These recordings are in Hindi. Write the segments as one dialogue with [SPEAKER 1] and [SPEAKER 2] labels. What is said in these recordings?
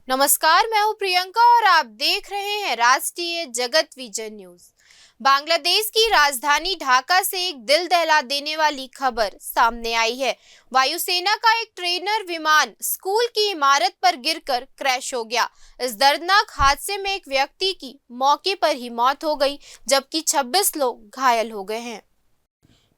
[SPEAKER 1] नमस्कार, मैं हूं प्रियंका और आप देख रहे हैं राष्ट्रीय जगत विजन न्यूज। बांग्लादेश की राजधानी ढाका से एक दिल दहला देने वाली खबर सामने आई है। वायुसेना का एक ट्रेनर विमान स्कूल की इमारत पर गिरकर क्रैश हो गया। इस दर्दनाक हादसे में एक व्यक्ति की मौके पर ही मौत हो गई, जबकि 26 लोग घायल हो गए हैं।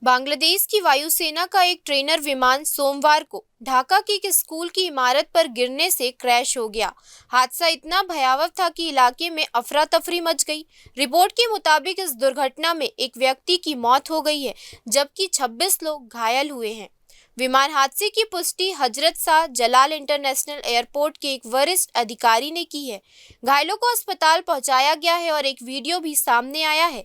[SPEAKER 1] बांग्लादेश की वायुसेना का एक ट्रेनर विमान सोमवार को ढाका की एक स्कूल की इमारत पर गिरने से क्रैश हो गया। हादसा इतना भयावह था कि इलाके में अफरा तफरी मच गई। रिपोर्ट के मुताबिक इस दुर्घटना में एक व्यक्ति की मौत हो गई है, जबकि 26 लोग घायल हुए हैं। विमान हादसे की पुष्टि हजरत शाह जलाल इंटरनेशनल एयरपोर्ट के एक वरिष्ठ अधिकारी ने की है। घायलों को अस्पताल पहुंचाया गया है और एक वीडियो भी सामने आया है,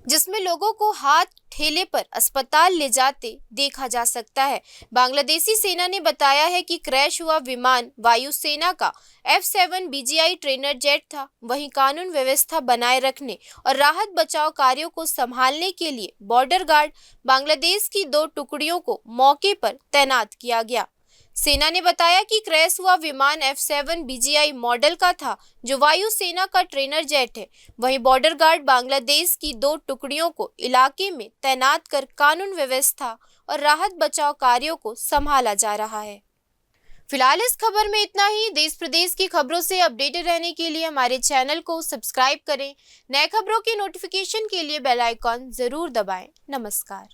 [SPEAKER 1] जिसमें लोगों को हाथ ठेले पर अस्पताल ले जाते देखा जा सकता है। बांग्लादेशी सेना ने बताया है कि क्रैश हुआ विमान वायुसेना का F-7 BGI ट्रेनर जेट था। वहीं कानून व्यवस्था बनाए रखने और राहत बचाव कार्यों को संभालने के लिए बॉर्डर गार्ड बांग्लादेश की 2 टुकड़ियों को मौके पर तैनात किया गया। सेना ने बताया कि क्रैश हुआ विमान F-7 BGI मॉडल का था, जो वायुसेना का ट्रेनर जेट है। वहीं बॉर्डर गार्ड बांग्लादेश की 2 टुकड़ियों को इलाके में तैनात कर कानून व्यवस्था और राहत बचाव कार्यों को संभाला जा रहा है। फिलहाल इस खबर में इतना ही। देश प्रदेश की खबरों से अपडेटेड रहने के लिए हमारे चैनल को सब्सक्राइब करें। नए खबरों की नोटिफिकेशन के लिए बेल आइकॉन जरूर दबाएं। नमस्कार।